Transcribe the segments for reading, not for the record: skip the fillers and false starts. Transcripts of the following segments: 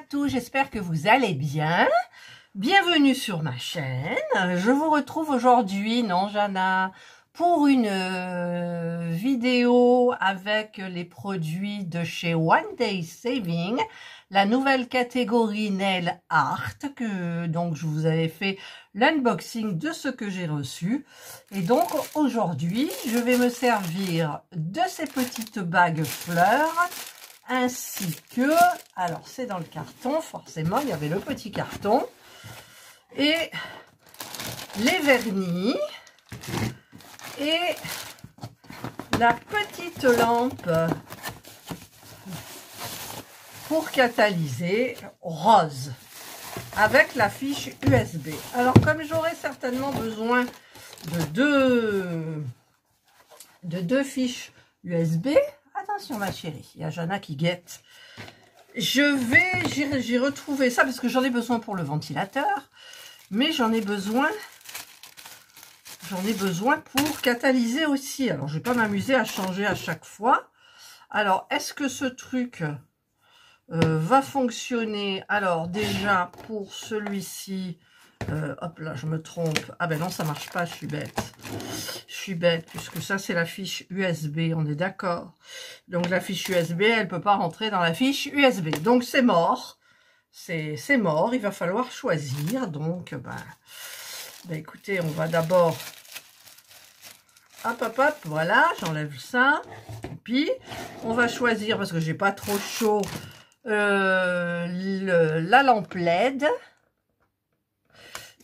tous, j'espère que vous allez bien. Bienvenue sur ma chaîne. Je vous retrouve aujourd'hui, non Jana, pour une vidéo avec les produits de chez One Day Saving, la nouvelle catégorie Nail Art, que donc je vous avais fait l'unboxing de ce que j'ai reçu. Et donc aujourd'hui, je vais me servir de ces petites bagues fleurs, ainsi que, alors c'est dans le carton, forcément, il y avait le petit carton, et les vernis, et la petite lampe pour catalyser rose, avec la fiche USB. Alors, comme j'aurai certainement besoin de deux fiches USB, attention ma chérie, il y a Jana qui guette. J'ai retrouvé ça parce que j'en ai besoin pour le ventilateur, mais j'en ai besoin pour catalyser aussi. Alors, je vais pas m'amuser à changer à chaque fois. Alors, est-ce que ce truc va fonctionner? Alors, déjà, pour celui-ci, hop là, je me trompe. Ah ben non, ça marche pas, je suis bête. Je suis bête, puisque ça, c'est la fiche USB, on est d'accord. Donc, la fiche USB, elle peut pas rentrer dans la fiche USB. Donc, c'est mort. C'est mort, il va falloir choisir. Donc, ben écoutez, on va d'abord... Hop, hop, hop, voilà, j'enlève ça. Et puis, on va choisir, parce que j'ai pas trop chaud, la lampe LED.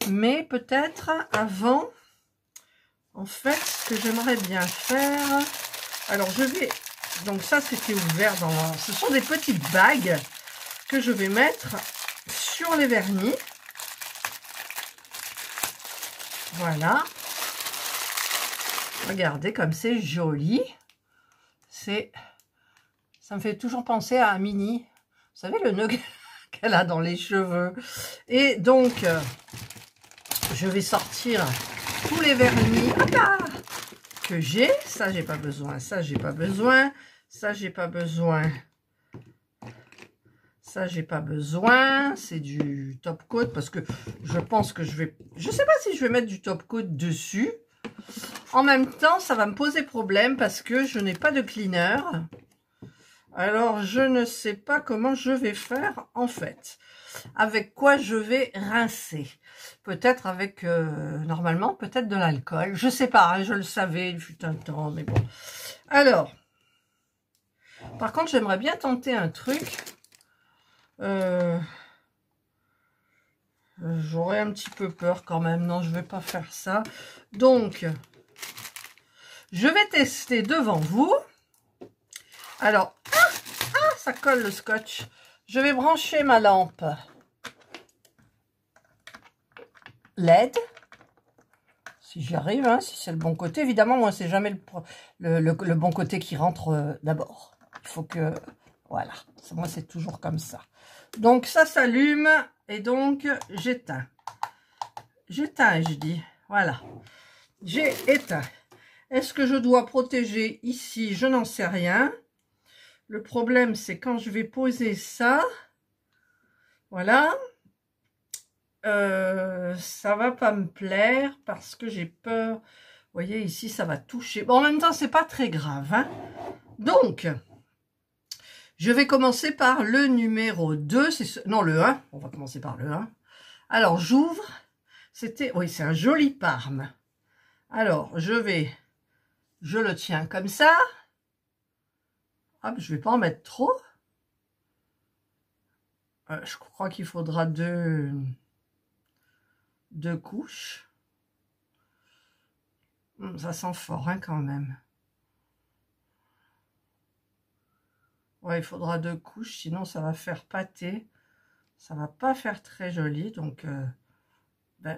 Mais peut-être avant, en fait, ce que j'aimerais bien faire... Alors, je vais... Donc ça, c'était ouvert dans... Ce sont des petites bagues que je vais mettre sur les vernis. Voilà. Regardez comme c'est joli. Ça me fait toujours penser à Minnie. Vous savez, le nœud qu'elle a dans les cheveux. Et donc, je vais sortir tous les vernis que j'ai. Ça, j'ai pas besoin. Ça, j'ai pas besoin. Ça, j'ai pas besoin. Ça, j'ai pas besoin. C'est du top coat parce que je pense que je vais... Je sais pas si je vais mettre du top coat dessus. En même temps, ça va me poser problème parce que je n'ai pas de cleaner. Alors, je ne sais pas comment je vais faire en fait. Avec quoi je vais rincer. Peut-être avec, normalement, peut-être de l'alcool. Je sais pas, hein, je le savais, il fut un temps, mais bon. Alors, par contre, j'aimerais bien tenter un truc. J'aurais un petit peu peur quand même. Non, je vais pas faire ça. Donc, je vais tester devant vous. Alors, ça colle le scotch. Je vais brancher ma lampe LED. Si j'y arrive, hein, si c'est le bon côté. Évidemment, moi, c'est jamais le bon côté qui rentre d'abord. Il faut que... Voilà. Moi, c'est toujours comme ça. Donc, ça s'allume. Et donc, j'éteins. J'éteins, je dis. Voilà. J'ai éteint. Est-ce que je dois protéger ici? Je n'en sais rien. Le problème, c'est quand je vais poser ça. Voilà. Ça va pas me plaire parce que j'ai peur. Vous voyez, ici, ça va toucher. Bon, en même temps, c'est pas très grave. Hein. Donc, je vais commencer par le numéro 2. Non, le 1. On va commencer par le 1. Alors, j'ouvre. Oui, c'est un joli Parme. Alors, je le tiens comme ça. Hop, je vais pas en mettre trop. Je crois qu'il faudra deux couches. Ça sent fort, hein, quand même. Ouais, il faudra 2 couches, sinon ça va faire pâter. Ça va pas faire très joli, donc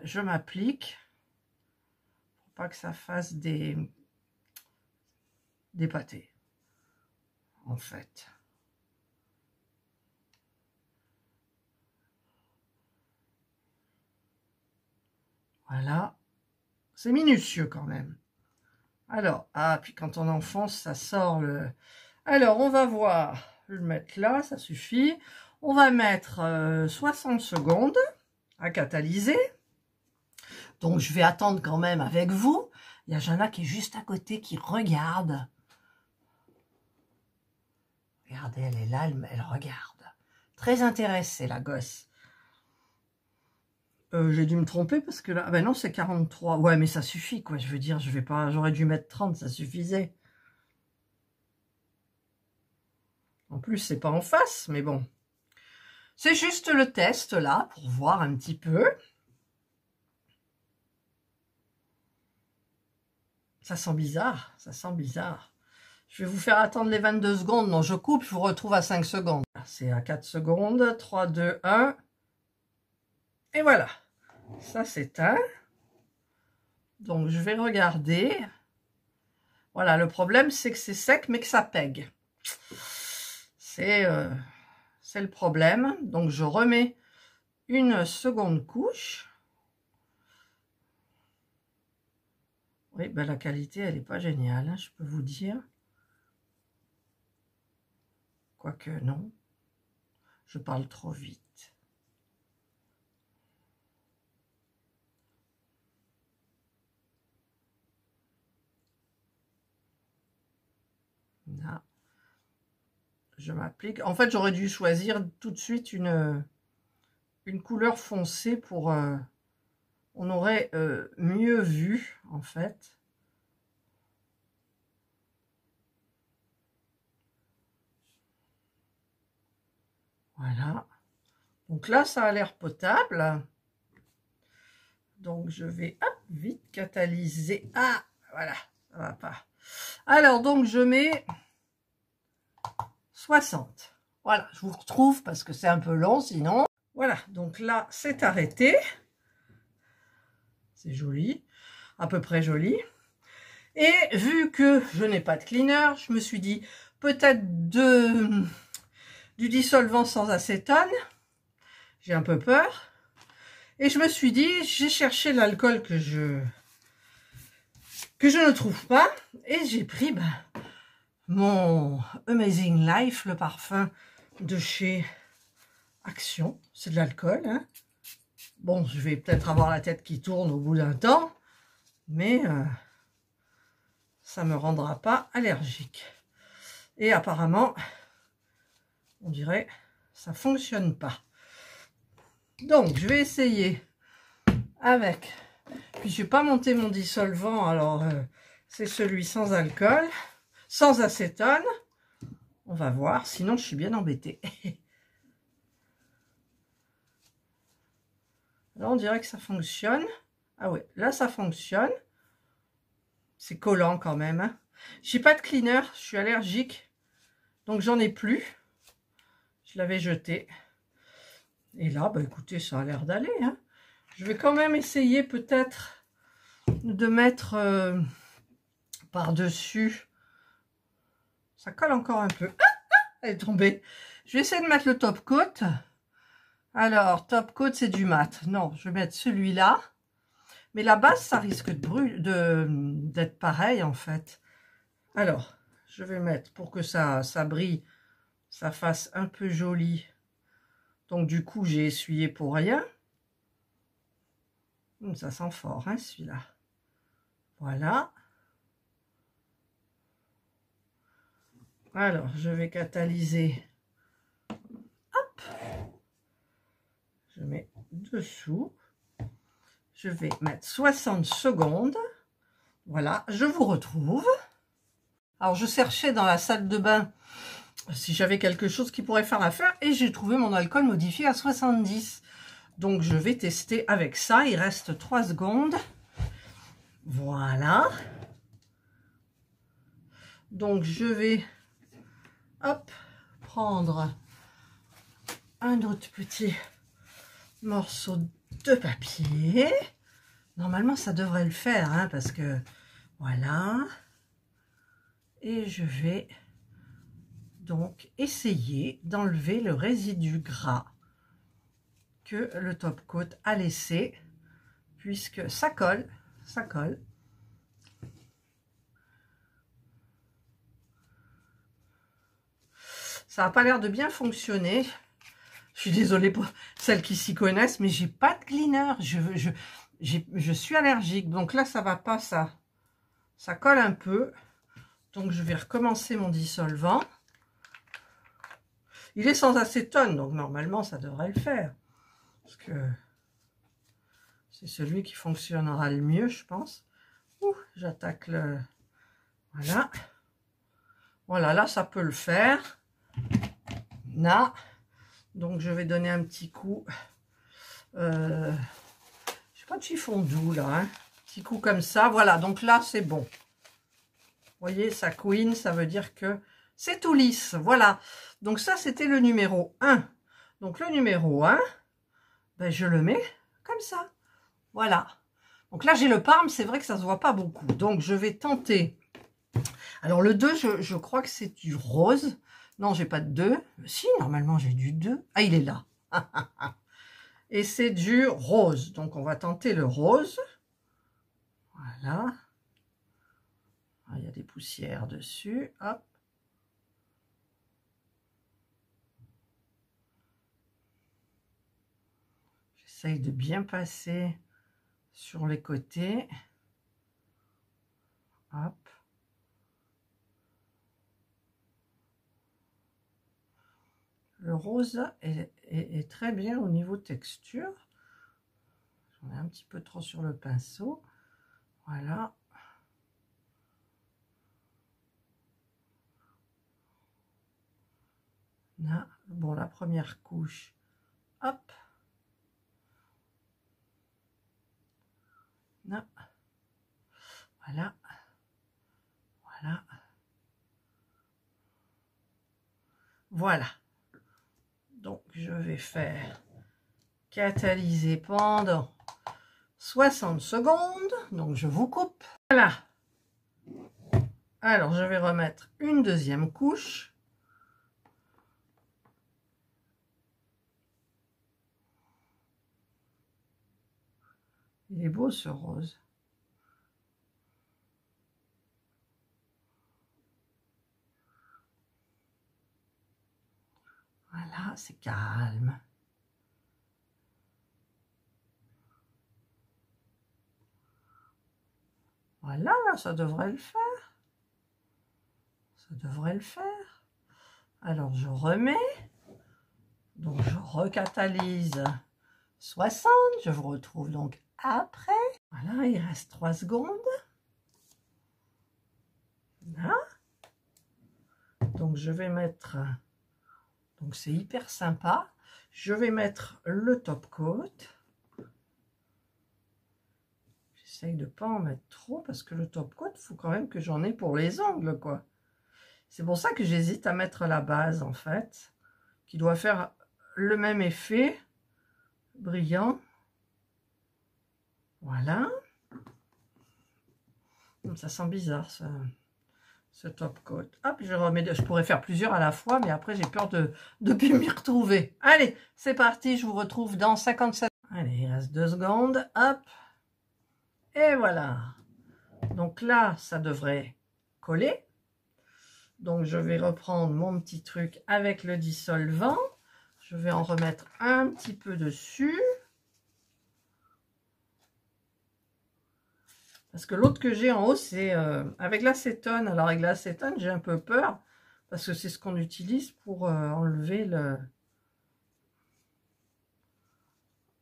je m'applique. Pour pas que ça fasse des pâtés, en fait. Voilà. C'est minutieux quand même. Alors, puis quand on enfonce, ça sort le... Alors, on va voir. Je vais le mettre là, ça suffit. On va mettre 60 secondes à catalyser. Donc, je vais attendre quand même avec vous. Il y a Jana qui est juste à côté, qui regarde. Regardez, elle est là, elle regarde. Très intéressée, la gosse. J'ai dû me tromper parce que là... Ah ben non, c'est 43. Ouais, mais ça suffit, quoi. Je veux dire, je vais pas... J'aurais dû mettre 30, ça suffisait. En plus, c'est pas en face, mais bon. C'est juste le test, là, pour voir un petit peu. Ça sent bizarre, ça sent bizarre. Je vais vous faire attendre les 22 secondes. Non, je coupe, je vous retrouve à 5 secondes. C'est à 4 secondes. 3, 2, 1. Et voilà. Ça s'éteint. Donc, je vais regarder. Voilà, le problème, c'est que c'est sec, mais que ça pègue. C'est le problème. Donc, je remets une seconde couche. Oui, ben, la qualité, elle n'est pas géniale, hein, je peux vous dire. Quoique, non. Je parle trop vite. Là, je m'applique. En fait, j'aurais dû choisir tout de suite une couleur foncée pour... on aurait mieux vu, en fait. Voilà. Donc là, ça a l'air potable. Donc, je vais vite catalyser. Ah, voilà, ça va pas. Alors, donc, je mets 60. Voilà, je vous retrouve parce que c'est un peu long sinon. Voilà, donc là, c'est arrêté. C'est joli, à peu près joli. Et vu que je n'ai pas de cleaner, je me suis dit peut-être du dissolvant sans acétone. J'ai un peu peur. Et je me suis dit, j'ai cherché l'alcool que je ne trouve pas. Et j'ai pris mon Amazing Life, le parfum de chez Action. C'est de l'alcool, hein. Bon, je vais peut-être avoir la tête qui tourne au bout d'un temps. Mais ça ne me rendra pas allergique. Et apparemment, on dirait, ça ne fonctionne pas. Donc, je vais essayer avec... Puis, je n'ai pas monté mon dissolvant, alors c'est celui sans alcool, sans acétone. On va voir, sinon je suis bien embêtée. Là, on dirait que ça fonctionne. Ah ouais, là, ça fonctionne. C'est collant quand même. Hein. J'ai pas de cleaner, je suis allergique. Donc, j'en ai plus. Je l'avais jeté. Et là, bah, écoutez, ça a l'air d'aller. Hein. Je vais quand même essayer peut-être de mettre par-dessus. Ça colle encore un peu. Ah, elle est tombée. Je vais essayer de mettre le top coat. Alors, top coat, c'est du mat. Non, je vais mettre celui-là. Mais la base, ça risque d'être pareil, en fait. Alors, je vais mettre, pour que ça brille, ça fasse un peu joli. Donc, du coup, j'ai essuyé pour rien. Ça sent fort, hein, celui-là. Voilà. Alors, je vais catalyser. Hop. Je mets dessous. Je vais mettre 60 secondes. Voilà, je vous retrouve. Alors, je cherchais dans la salle de bain si j'avais quelque chose qui pourrait faire l'affaire et j'ai trouvé mon alcool modifié à 70. Donc, je vais tester avec ça. Il reste 3 secondes. Voilà. Donc, je vais hop, prendre un autre petit morceau de papier. Normalement, ça devrait le faire, hein, parce que voilà. Et je vais donc essayer d'enlever le résidu gras que le top coat a laissé, puisque ça colle, ça colle. Ça n'a pas l'air de bien fonctionner. Je suis désolée pour celles qui s'y connaissent, mais j'ai pas de cleaner. Je suis allergique. Donc là, ça va pas, ça colle un peu. Donc je vais recommencer mon dissolvant. Il est sans acétone, donc normalement, ça devrait le faire. Parce que c'est celui qui fonctionnera le mieux, je pense. Ouh, j'attaque le... Voilà. Voilà, là, ça peut le faire. Là. Donc, je vais donner un petit coup. Je n'ai pas de chiffon doux, là. Hein. Petit coup comme ça. Voilà, donc là, c'est bon. Vous voyez, ça couine, ça veut dire que c'est tout lisse. Voilà. Donc, ça, c'était le numéro 1. Donc, le numéro 1, ben, je le mets comme ça. Voilà. Donc là, j'ai le parme. C'est vrai que ça ne se voit pas beaucoup. Donc, je vais tenter. Alors, le 2, je crois que c'est du rose. Non, j'ai pas de 2. Si, normalement, j'ai du 2. Ah, il est là. Et c'est du rose. Donc, on va tenter le rose. Voilà. Ah, il y a des poussières dessus. Hop. J'essaye de bien passer sur les côtés. Hop. Le rose est très bien au niveau texture. J'en ai un petit peu trop sur le pinceau. Voilà. Là, bon, la première couche. Hop. Là. Voilà. Voilà. Voilà. Donc, je vais faire catalyser pendant 60 secondes. Donc, je vous coupe. Voilà. Alors, je vais remettre une deuxième couche. Il est beau, ce rose. Voilà, c'est calme. Voilà, là, ça devrait le faire. Ça devrait le faire. Alors, je remets. Donc, je recatalyse 60. Je vous retrouve donc après. Voilà, il reste 3 secondes. Là. Donc, je vais mettre... Donc, c'est hyper sympa. Je vais mettre le top coat. J'essaye de ne pas en mettre trop parce que le top coat, il faut quand même que j'en ai pour les ongles, quoi. C'est pour ça que j'hésite à mettre la base, en fait, qui doit faire le même effet, brillant. Voilà. Ça sent bizarre, ce top coat. Hop, je remets, je pourrais faire plusieurs à la fois, mais après, j'ai peur de plus m'y retrouver. Allez, c'est parti, je vous retrouve dans 57. Allez, il reste 2 secondes. Hop. Et voilà. Donc là, ça devrait coller. Donc, je vais reprendre mon petit truc avec le dissolvant. Je vais en remettre un petit peu dessus. Parce que l'autre que j'ai en haut, c'est avec l'acétone. Alors, avec l'acétone, j'ai un peu peur. Parce que c'est ce qu'on utilise pour enlever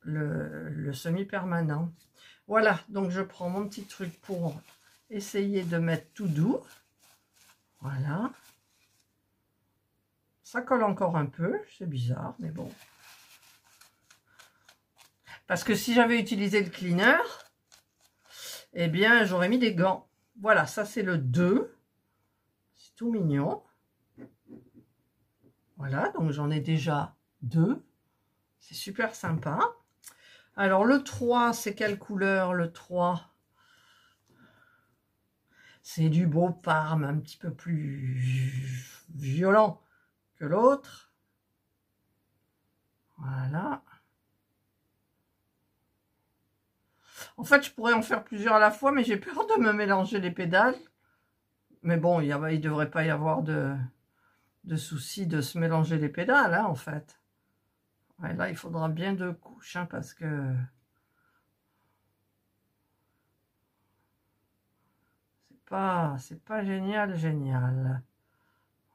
le semi-permanent. Voilà, donc je prends mon petit truc pour essayer de mettre tout doux. Voilà. Ça colle encore un peu, c'est bizarre, mais bon. Parce que si j'avais utilisé le cleaner, eh bien, j'aurais mis des gants. Voilà, ça c'est le 2. C'est tout mignon. Voilà, donc j'en ai déjà 2. C'est super sympa. Alors, le 3, c'est quelle couleur, le 3? C'est du beau parme, un petit peu plus violent que l'autre. Voilà. En fait, je pourrais en faire plusieurs à la fois, mais j'ai peur de me mélanger les pédales. Mais bon, il ne devrait pas y avoir de souci de se mélanger les pédales, hein, en fait. Ouais, là, il faudra bien 2 couches, hein, parce que c'est pas génial, génial.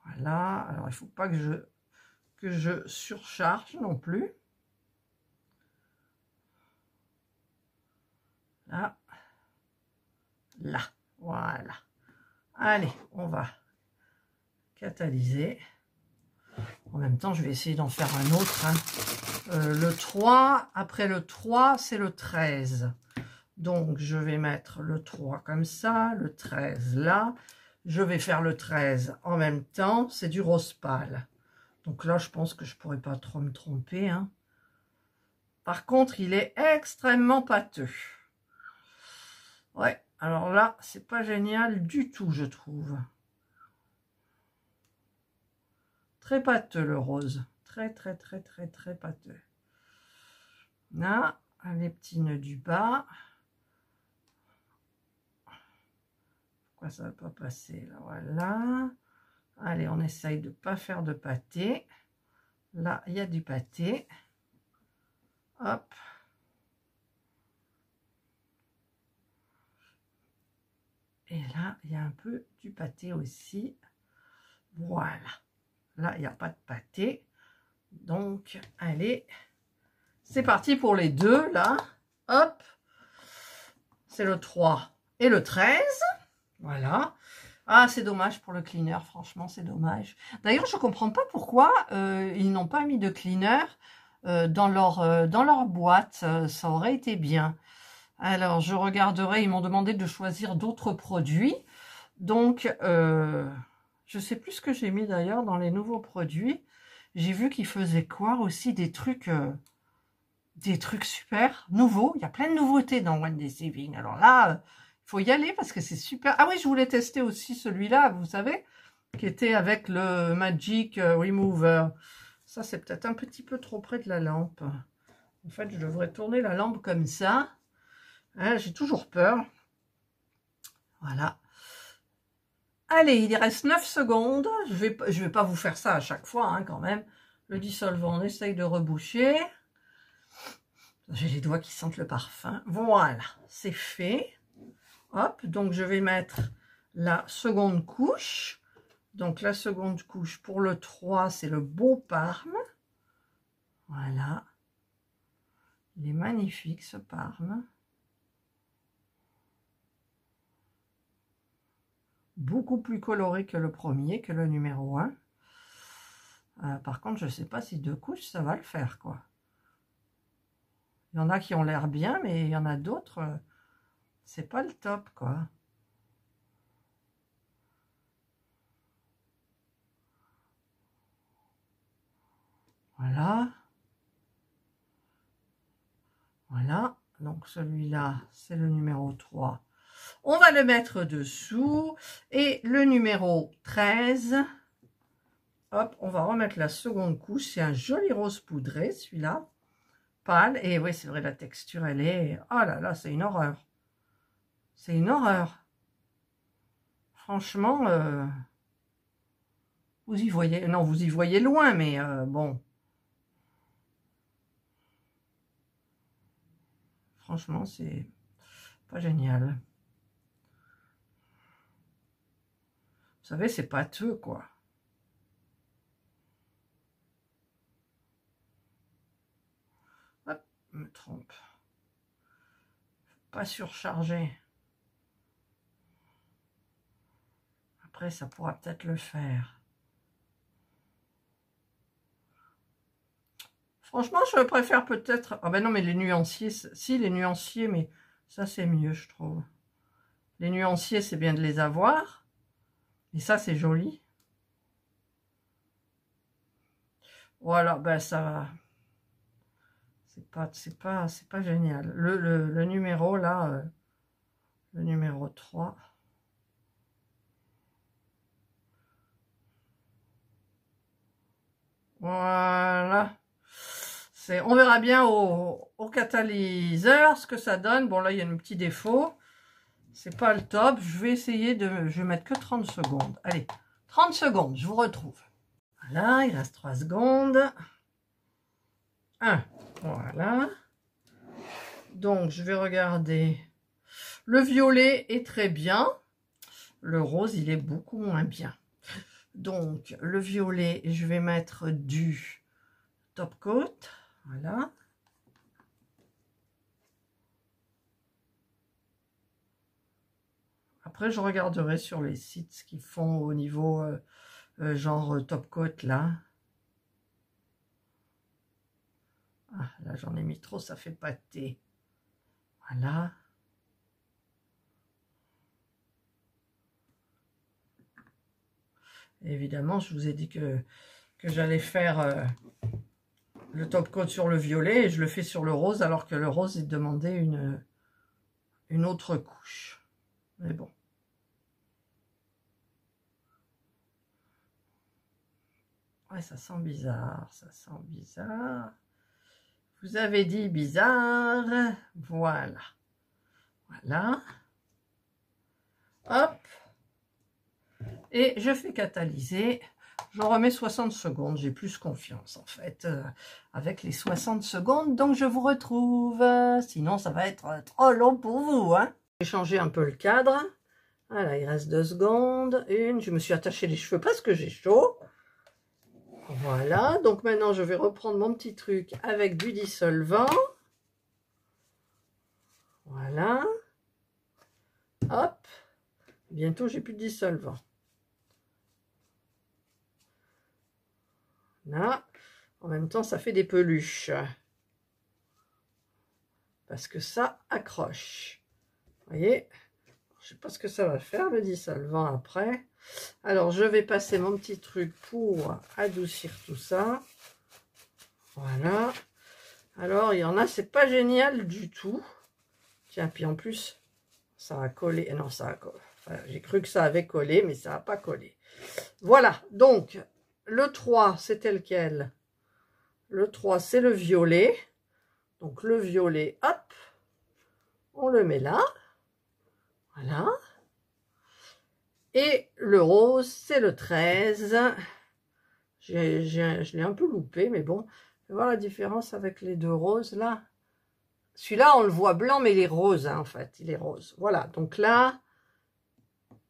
Voilà, alors il faut pas que je surcharge non plus. Là, là, voilà. Allez, on va catalyser. En même temps, je vais essayer d'en faire un autre. Hein. Le 3, après le 3, c'est le 13. Donc, je vais mettre le 3 comme ça, le 13 là. Je vais faire le 13 en même temps. C'est du rose pâle. Donc là, je pense que je ne pourrais pas trop me tromper. Hein. Par contre, il est extrêmement pâteux. Ouais, alors là, c'est pas génial du tout, je trouve. Très pâteux, le rose. Très, très, très, très, très pâteux. Là, les petits nœuds du bas. Pourquoi ça ne va pas passer là? Voilà. Allez, on essaye de ne pas faire de pâté. Là, il y a du pâté. Hop. Et là, il y a un peu du pâté aussi. Voilà. Là, il n'y a pas de pâté. Donc, allez. C'est parti pour les deux, là. Hop. C'est le 3 et le 13. Voilà. Ah, c'est dommage pour le cleaner. Franchement, c'est dommage. D'ailleurs, je ne comprends pas pourquoi ils n'ont pas mis de cleaner dans leur boîte. Ça aurait été bien. Alors, je regarderai. Ils m'ont demandé de choisir d'autres produits. Donc, je sais plus ce que j'ai mis d'ailleurs dans les nouveaux produits. J'ai vu qu'ils faisaient quoi aussi des trucs super nouveaux. Il y a plein de nouveautés dans One Day Saving. Alors là, il faut y aller parce que c'est super. Ah oui, je voulais tester aussi celui-là, vous savez, qui était avec le Magic Remover. Ça, c'est peut-être un petit peu trop près de la lampe. En fait, je devrais tourner la lampe comme ça. Hein, j'ai toujours peur. Voilà. Allez, il reste 9 secondes. Je vais pas vous faire ça à chaque fois, hein, quand même. Le dissolvant, on essaye de reboucher. J'ai les doigts qui sentent le parfum. Voilà, c'est fait. Hop, donc je vais mettre la seconde couche. Donc la seconde couche pour le 3, c'est le beau parme. Voilà. Il est magnifique ce parme. Beaucoup plus coloré que le premier, que le numéro 1. Par contre, je ne sais pas si 2 couches, ça va le faire, quoi. Il y en a qui ont l'air bien, mais il y en a d'autres, c'est pas le top, quoi. Voilà. Voilà. Donc celui-là, c'est le numéro 3. On va le mettre dessous. Et le numéro 13, hop, on va remettre la seconde couche. C'est un joli rose poudré, celui-là. Pâle. Et oui, c'est vrai, la texture, elle est... Oh là là, c'est une horreur. C'est une horreur. Franchement, vous y voyez... Non, vous y voyez loin, mais bon. Franchement, c'est pas génial. Vous savez, c'est pâteux, quoi. Hop, je me trompe. Pas surcharger. Après, ça pourra peut-être le faire. Franchement, je préfère peut-être... Ah ben non, mais les nuanciers... Si, les nuanciers, mais ça, c'est mieux, je trouve. Les nuanciers, c'est bien de les avoir. Et ça, c'est joli. Voilà, ben ça va. C'est pas génial. Le numéro, là, le numéro 3... Voilà. On verra bien au catalyseur ce que ça donne. Bon, là, il y a un petit défaut. C'est pas le top. Je vais essayer de... Je vais mettre que 30 secondes. Allez, 30 secondes, je vous retrouve. Voilà, il reste 3 secondes. 1. Voilà. Donc, je vais regarder. Le violet est très bien. Le rose, il est beaucoup moins bien. Donc, le violet, je vais mettre du top coat. Voilà. Après, je regarderai sur les sites ce qu'ils font au niveau genre top coat, là. Ah, là, j'en ai mis trop, ça fait pâté. Voilà. Et évidemment, je vous ai dit que j'allais faire le top coat sur le violet et je le fais sur le rose alors que le rose, il demandait une autre couche. Mais bon. Ouais, ça sent bizarre, ça sent bizarre. Vous avez dit bizarre. Voilà. Voilà. Hop. Et je fais catalyser. Je remets 60 secondes. J'ai plus confiance, en fait, avec les 60 secondes. Donc, je vous retrouve. Sinon, ça va être trop long pour vous, hein. J'ai changé un peu le cadre. Voilà, il reste 2 secondes. Une. Je me suis attaché les cheveux parce que j'ai chaud. Voilà. Donc, maintenant, je vais reprendre mon petit truc avec du dissolvant. Voilà. Hop. Bientôt, j'ai plus de dissolvant. Là. En même temps, ça fait des peluches. Parce que ça accroche. Vous voyez? Je ne sais pas ce que ça va faire, le dissolvant, après. Alors, je vais passer mon petit truc pour adoucir tout ça. Voilà. Alors, il y en a, c'est pas génial du tout. Tiens, puis en plus, ça a collé. Non, ça a collé. Enfin, j'ai cru que ça avait collé, mais ça n'a pas collé. Voilà. Donc, le 3, c'était lequel? Le 3, c'est le violet. Donc, le violet, hop, on le met là. Voilà. Et le rose, c'est le 13. Je l'ai un peu loupé, mais bon. Vous voir la différence avec les deux roses, là. Celui-là, on le voit blanc, mais il est rose, hein, en fait. Il est rose. Voilà. Donc là,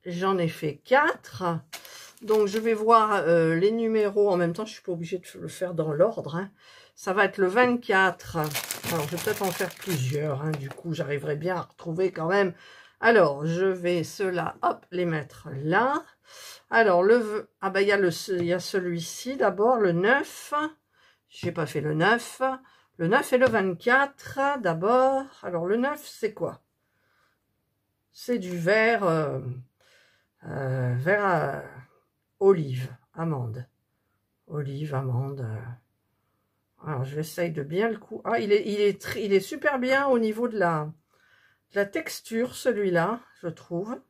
j'en ai fait 4. Donc, je vais voir les numéros. En même temps, je ne suis pas obligée de le faire dans l'ordre. Hein. Ça va être le 24. Alors, je vais peut-être en faire plusieurs. Hein. Du coup, j'arriverai bien à retrouver quand même. Alors, je vais ceux-là, hop, les mettre là. Alors, ah ben, il y a celui-ci d'abord, le 9. J'ai pas fait le 9. Le 9 et le 24 d'abord. Alors, le 9, c'est quoi? C'est du vert, olive, amande. Olive, amande. Alors, j'essaye de bien le coup. Ah, il est super bien au niveau de la texture, celui-là, je trouve.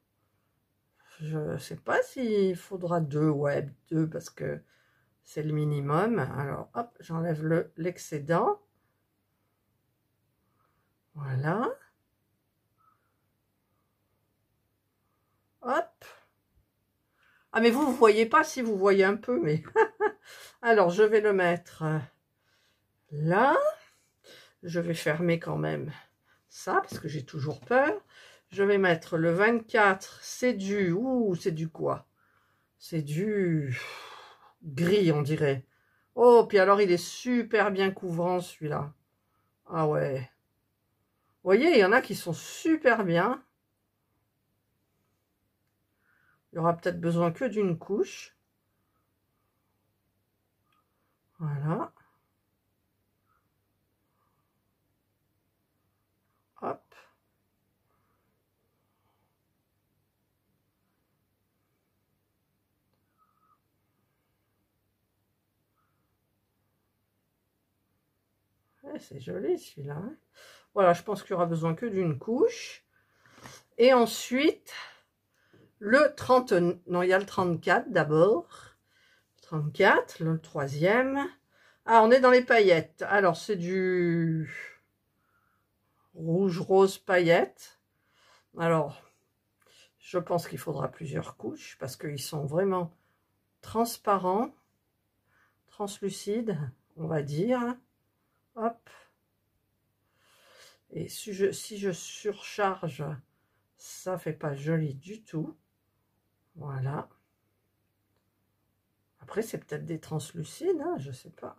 Je ne sais pas s'il faudra 2, ouais, 2, parce que c'est le minimum. Alors, hop, j'enlève l'excédent. Voilà. Hop. Ah, mais vous ne voyez pas, si vous voyez un peu, mais... Alors, je vais le mettre là. Je vais fermer quand même ça, parce que j'ai toujours peur. Je vais mettre le 24, c'est du... Ouh, c'est du quoi? C'est du gris, on dirait. Oh, puis alors, il est super bien couvrant, celui-là. Ah ouais. Vous voyez, il y en a qui sont super bien. Il y aura peut-être besoin que d'une couche. Voilà. Hop. Ouais, c'est joli celui-là. Hein. Voilà, je pense qu'il y aura besoin que d'une couche. Et ensuite, le 30... Non, il y a le 34 d'abord. 34, le troisième. Ah, on est dans les paillettes. Alors, c'est du rouge, rose, paillettes. Alors, je pense qu'il faudra plusieurs couches parce qu'ils sont vraiment transparents, translucides, on va dire. Hop. Et si je surcharge, ça fait pas joli du tout. Voilà. Après, c'est peut-être des translucides, hein, je sais pas.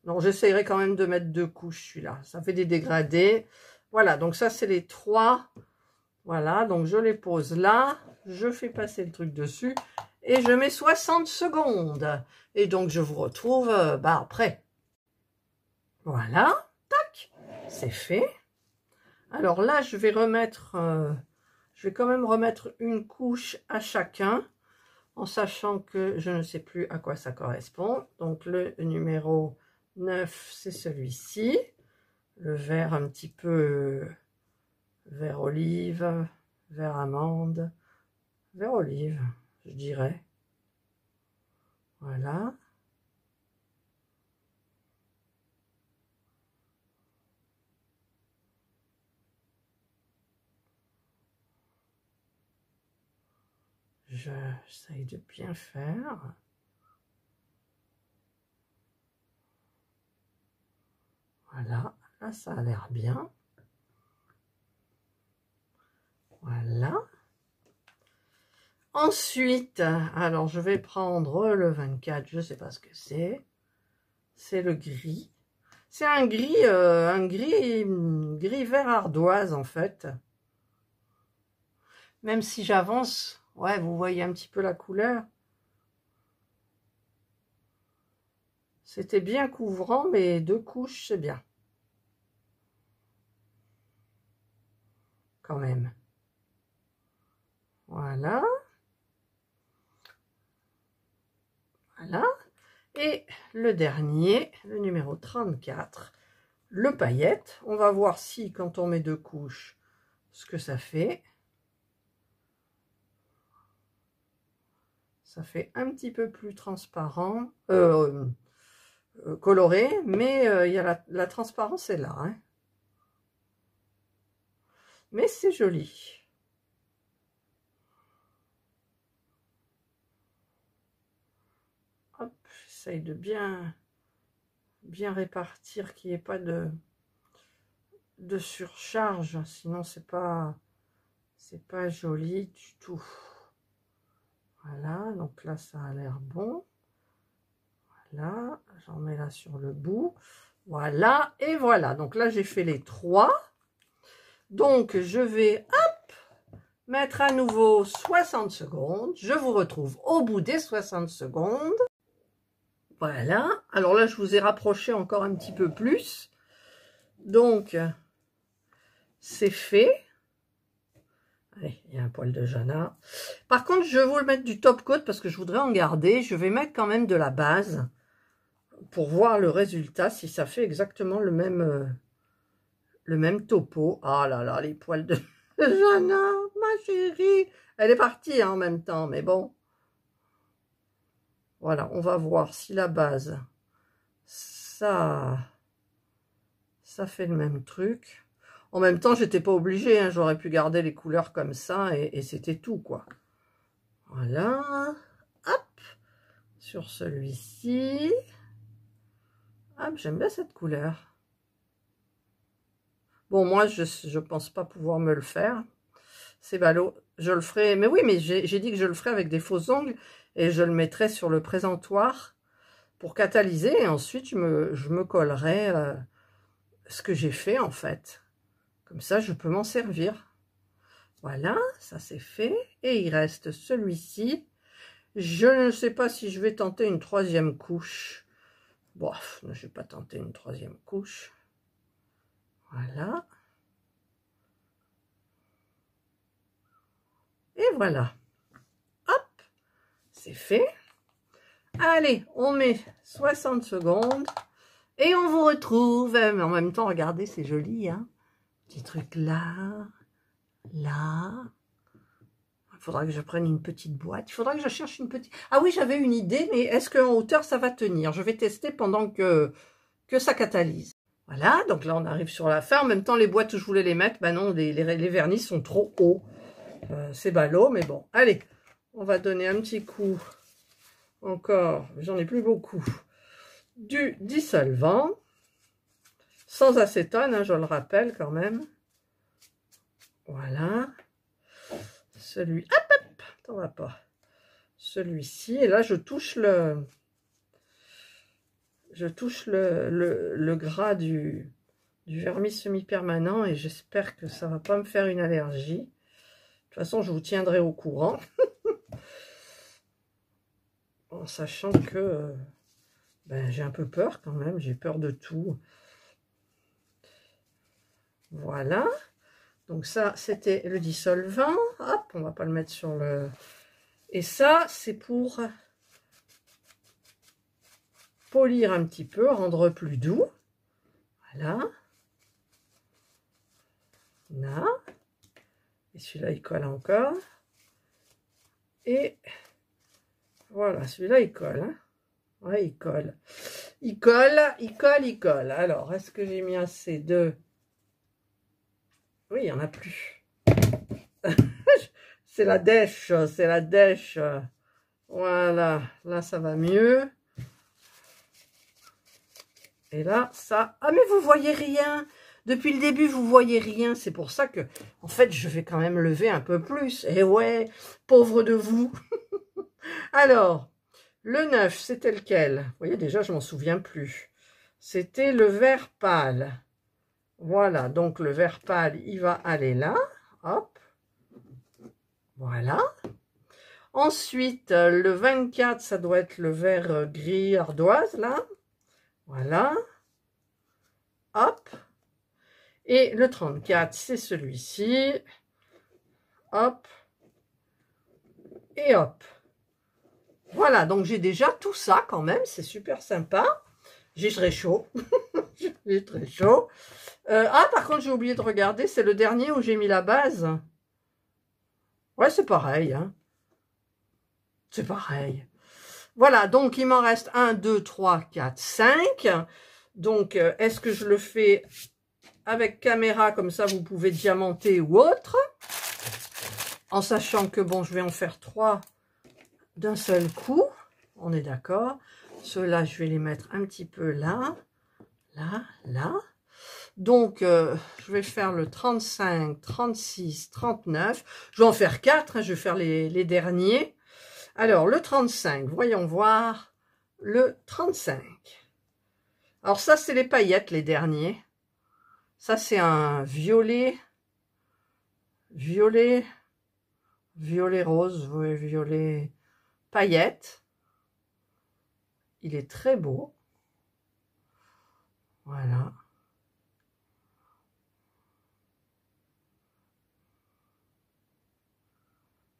Non, j'essayerai quand même de mettre 2 couches, celui-là. Ça fait des dégradés. Voilà, donc ça, c'est les 3. Voilà, donc je les pose là. Je fais passer le truc dessus. Et je mets 60 secondes. Et donc, je vous retrouve après. Voilà, tac, c'est fait. Alors là, je vais remettre... je vais quand même remettre une couche à chacun. En sachant que je ne sais plus à quoi ça correspond. Donc le numéro 9, c'est celui-ci. Le vert un petit peu vert olive, vert amande, vert olive, je dirais. Voilà. J'essaye de bien faire. Voilà, là ça a l'air bien. Voilà. Ensuite, alors je vais prendre le 24, je ne sais pas ce que c'est. C'est le gris. C'est un gris vert ardoise en fait. Même si j'avance, ouais, vous voyez un petit peu la couleur. C'était bien couvrant, mais 2 couches, c'est bien. Quand même. Voilà. Voilà. Et le dernier, le numéro 34, le paillette. On va voir si, quand on met 2 couches, ce que ça fait. Ça fait un petit peu plus transparent, coloré, mais il y a la transparence est là. Hein. Mais c'est joli. Hop, j'essaye de bien répartir, qu'il n'y ait pas de surcharge, sinon c'est pas joli du tout. Voilà, donc là ça a l'air bon. Voilà, j'en mets là sur le bout. Voilà, et voilà. Donc là j'ai fait les 3. Donc je vais, hop, mettre à nouveau 60 secondes. Je vous retrouve au bout des 60 secondes. Voilà, alors là je vous ai rapproché encore un petit peu plus. Donc, c'est fait. Allez, il y a un poil de Jana. Par contre, je vais vous le mettre du top coat parce que je voudrais en garder. Je vais mettre quand même de la base pour voir le résultat, si ça fait exactement le même topo. Ah là là, les poils de Jana, ma chérie. Elle est partie hein, en même temps, mais bon. Voilà, on va voir si la base, ça fait le même truc. En même temps, j'étais pas obligée, hein, j'aurais pu garder les couleurs comme ça et c'était tout, quoi. Voilà. Hop. Sur celui-ci. Hop, j'aime bien cette couleur. Bon, moi, je pense pas pouvoir me le faire. C'est ballot. Je le ferai. Mais oui, mais j'ai dit que je le ferai avec des faux ongles et je le mettrai sur le présentoir pour catalyser. Et ensuite, je me collerai ce que j'ai fait, en fait. Comme ça, je peux m'en servir. Voilà, ça c'est fait. Et il reste celui-ci. Je ne sais pas si je vais tenter une 3e couche. Bon, je vais pas tenter une 3e couche. Voilà. Et voilà. Hop, c'est fait. Allez, on met 60 secondes. Et on vous retrouve. Mais en même temps, regardez, c'est joli, hein. Petit truc là, là. Il faudra que je prenne une petite boîte. Il faudra que je cherche une petite... Ah oui, j'avais une idée, mais est-ce qu'en hauteur, ça va tenir? Je vais tester pendant que ça catalyse. Voilà, donc là, on arrive sur la fin. En même temps, les boîtes où je voulais les mettre, ben non, les vernis sont trop hauts. C'est ballot, mais bon. Allez, on va donner un petit coup encore. J'en ai plus beaucoup. Du dissolvant. sans acétone, hein, je le rappelle quand même. Voilà. Celui, hop, hop, t'en vas pas. Celui-ci, et là je touche le gras du vernis semi-permanent et j'espère que ça va pas me faire une allergie. De toute façon, je vous tiendrai au courant. En sachant que ben, j'ai un peu peur quand même, j'ai peur de tout. Voilà. Donc ça, c'était le dissolvant. Hop, on va pas le mettre sur le... Et ça, c'est pour polir un petit peu, rendre plus doux. Voilà. Là. Et celui-là, il colle encore. Et voilà, celui-là, il colle. Hein. Ouais, il colle. Il colle, il colle, il colle. Alors, est-ce que j'ai mis assez de... Oui, il n'y en a plus. C'est la dèche, c'est la dèche. Voilà, là, ça va mieux. Et là, ça... Ah, mais vous voyez rien. Depuis le début, vous voyez rien. C'est pour ça que, en fait, je vais quand même lever un peu plus. Et ouais, pauvre de vous. Alors, le 9, c'était lequel? Vous voyez, déjà, je m'en souviens plus. C'était le vert pâle. Voilà, donc le vert pâle, il va aller là. Hop. Voilà. Ensuite, le 24, ça doit être le vert gris ardoise, là. Voilà. Hop. Et le 34, c'est celui-ci. Hop. Et hop. Voilà, donc j'ai déjà tout ça quand même. C'est super sympa. J'ai très chaud. J'ai très chaud. Ah, par contre, j'ai oublié de regarder. C'est le dernier où j'ai mis la base. Ouais, c'est pareil. Hein. C'est pareil. Voilà, donc il m'en reste 1, 2, 3, 4, 5. Donc, est-ce que je le fais avec caméra, comme ça vous pouvez diamanter ou autre, en sachant que bon, je vais en faire 3 d'un seul coup, on est d'accord. Ceux-là, je vais les mettre un petit peu là, là, là. Donc, je vais faire le 35, 36, 39. Je vais en faire 4, hein, je vais faire les derniers. Alors, le 35, voyons voir, le 35. Alors ça, c'est les paillettes, les derniers. Ça, c'est un violet, violet rose, oui, violet paillette. Il est très beau. Voilà.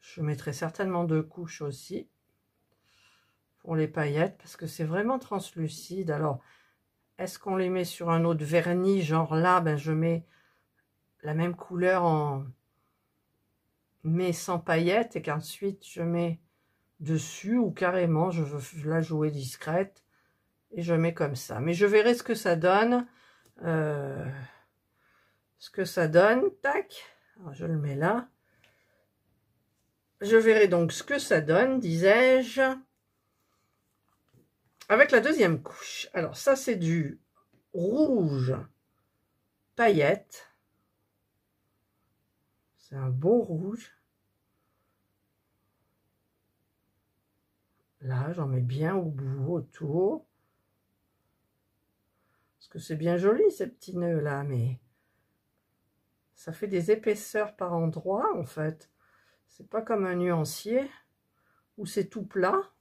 Je mettrai certainement 2 couches aussi pour les paillettes parce que c'est vraiment translucide. Alors, est-ce qu'on les met sur un autre vernis? Genre là, ben, je mets la même couleur en mais sans paillettes et qu'ensuite je mets dessus ou carrément je veux la jouer discrète et je mets comme ça. Mais je verrai ce que ça donne. Tac. Alors, je le mets là. Je verrai donc ce que ça donne, disais-je, avec la deuxième couche. Alors ça, c'est du rouge paillette. C'est un beau rouge. Là, j'en mets bien au bout, autour. Parce que c'est bien joli, ces petits nœuds-là, mais ça fait des épaisseurs par endroits, en fait. C'est pas comme un nuancier, où c'est tout plat,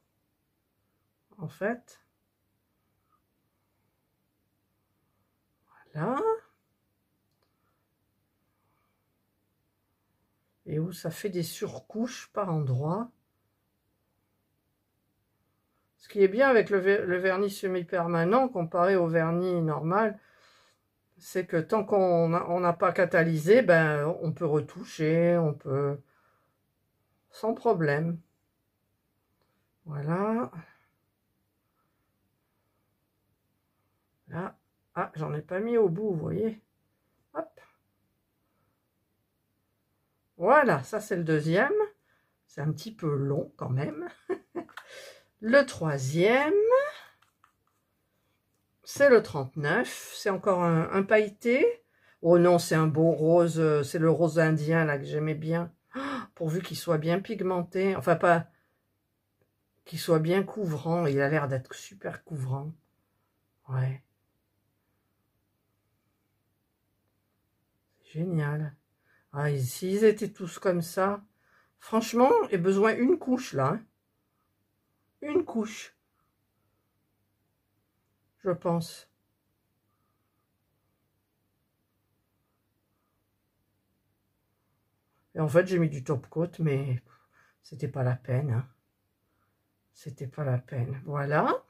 en fait. Voilà. Et où ça fait des surcouches par endroits. Ce qui est bien avec le vernis semi-permanent comparé au vernis normal, c'est que tant qu'on n'a pas catalysé, ben, on peut retoucher, on peut... sans problème. Voilà. Là. Ah, j'en ai pas mis au bout, vous voyez. Hop. Voilà, ça c'est le deuxième. C'est un petit peu long quand même. Le troisième, c'est le 39. C'est encore un pailleté. Oh non, c'est un beau rose. C'est le rose indien, là, que j'aimais bien. Pourvu qu'il soit bien pigmenté. Enfin, pas... qu'il soit bien couvrant. Il a l'air d'être super couvrant. Ouais. Génial. Ah, s'ils étaient tous comme ça, franchement, j'ai besoin une couche, là. Hein. Une couche. Je pense. Et en fait, j'ai mis du top coat, mais c'était pas la peine. Hein. C'était pas la peine. Voilà.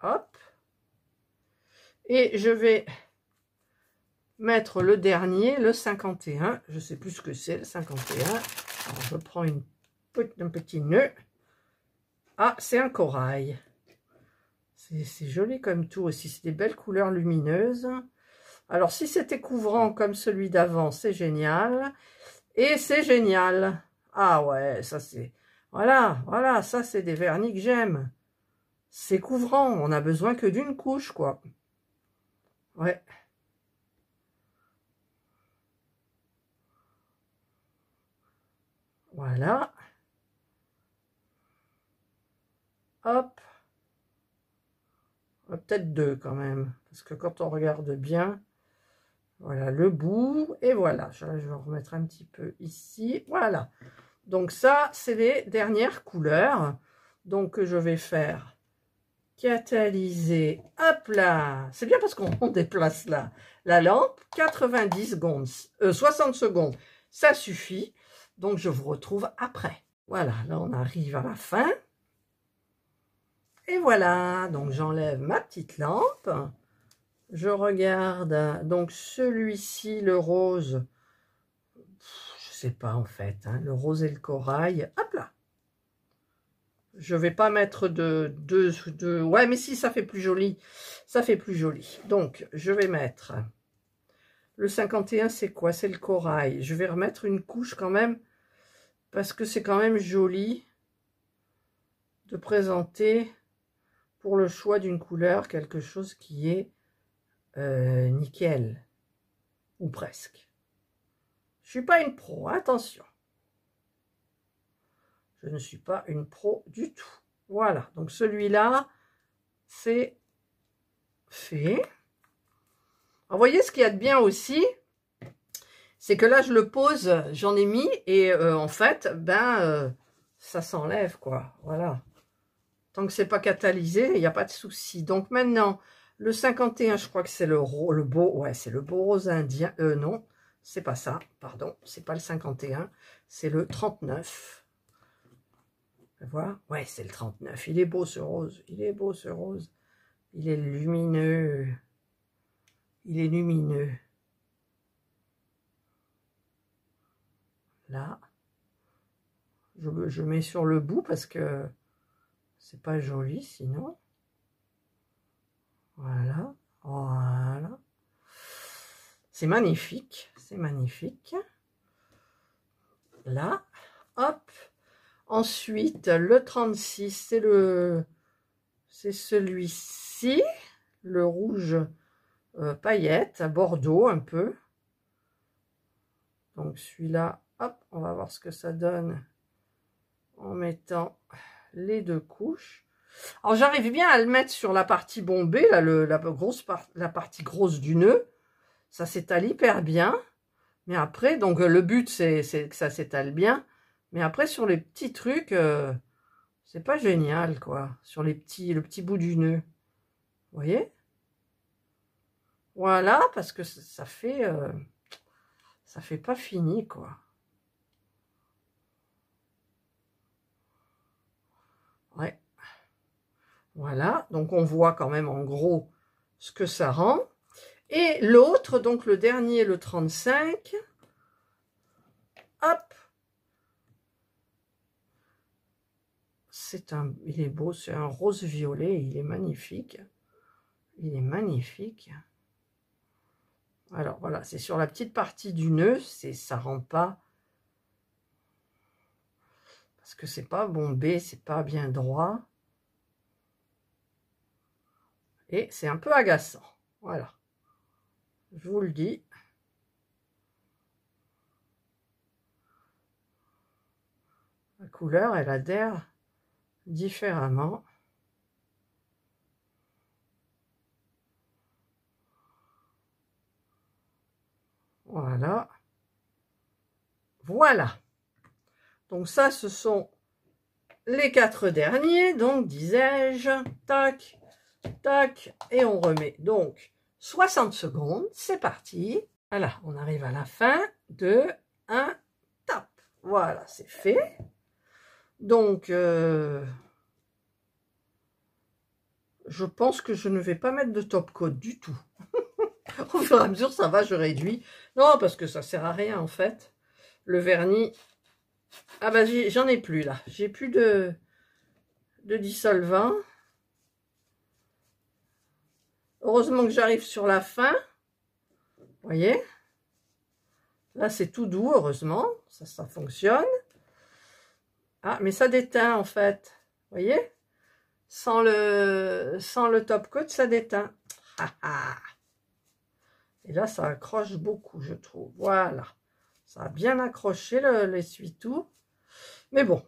Hop. Et je vais mettre le dernier, le 51. Je sais plus ce que c'est, le 51. Alors, je prends un petit nœud. Ah, c'est un corail. C'est joli comme tout aussi. C'est des belles couleurs lumineuses. Alors, si c'était couvrant comme celui d'avant, c'est génial. Et c'est génial. Ah ouais, ça c'est... Voilà, voilà, ça c'est des vernis que j'aime. C'est couvrant, on a besoin que d'une couche, quoi. Ouais. Voilà. Hop. Peut-être deux quand même. Parce que quand on regarde bien, voilà le bout. Et voilà, je vais remettre un petit peu ici. Voilà. Donc ça, c'est les dernières couleurs. Donc je vais faire catalyser. Hop là. C'est bien parce qu'on déplace là la lampe. 90 secondes. 60 secondes. Ça suffit. Donc je vous retrouve après. Voilà, là on arrive à la fin. Et voilà, donc j'enlève ma petite lampe. Je regarde, donc celui-ci, le rose, je sais pas en fait, hein, le rose et le corail, hop là. Je vais pas mettre de... Ouais, mais si, ça fait plus joli, ça fait plus joli. Donc, je vais mettre, le 51, c'est quoi? C'est le corail. Je vais remettre une couche quand même, parce que c'est quand même joli de présenter... pour le choix d'une couleur, quelque chose qui est nickel, ou presque. Je suis pas une pro, attention. Je ne suis pas une pro du tout. Voilà, donc celui-là, c'est fait. Alors, vous voyez, ce qu'il y a de bien aussi, c'est que là, je le pose, j'en ai mis, et en fait, ça s'enlève, quoi. Voilà. Tant que c'est pas catalysé, il n'y a pas de souci. Donc maintenant, le 51, je crois que c'est le beau, ouais, c'est le beau rose indien. Non, c'est pas ça, pardon, c'est pas le 51, c'est le 39. Voilà, ouais, c'est le 39. Il est beau ce rose, il est beau ce rose. Il est lumineux. Il est lumineux. Là, je mets sur le bout parce que c'est pas joli sinon. Voilà, voilà. C'est magnifique, c'est magnifique. Là, hop. Ensuite, le 36, c'est celui-ci, le rouge paillette, à Bordeaux un peu. Donc celui-là, hop, on va voir ce que ça donne en mettant les deux couches. Alors j'arrive bien à le mettre sur la partie bombée, là, la partie grosse du nœud. Ça s'étale hyper bien. Mais après, donc le but c'est que ça s'étale bien. Mais après sur les petits trucs, c'est pas génial quoi. Sur le petit bout du nœud. Vous voyez? Voilà, parce que ça fait pas fini quoi. Ouais. Voilà, donc on voit quand même en gros ce que ça rend. Et l'autre, donc le dernier, le 35, hop, il est beau, c'est un rose violet, il est magnifique. Il est magnifique. Alors voilà, c'est sur la petite partie du nœud, ça rend pas, parce que c'est pas bombé, c'est pas bien droit. Et c'est un peu agaçant. Voilà. Je vous le dis. La couleur, elle adhère différemment. Voilà. Voilà. Donc ça, ce sont les 4 derniers. Donc, disais-je, tac, tac, et on remet. Donc, 60 secondes, c'est parti. Voilà, on arrive à la fin de un tap. Voilà, c'est fait. Donc, je pense que je ne vais pas mettre de top coat du tout. Au fur et à mesure, ça va, je réduis. Non, parce que ça sert à rien, en fait. Le vernis... Ah bah, j'en ai plus, là. J'ai plus de dissolvant. Heureusement que j'arrive sur la fin. Vous voyez? Là, c'est tout doux, heureusement. Ça fonctionne. Ah, mais ça déteint, en fait. Vous voyez? Sans le top coat, ça déteint. Et là, ça accroche beaucoup, je trouve. Voilà. Ça a bien accroché l'essuie-tout. Mais bon,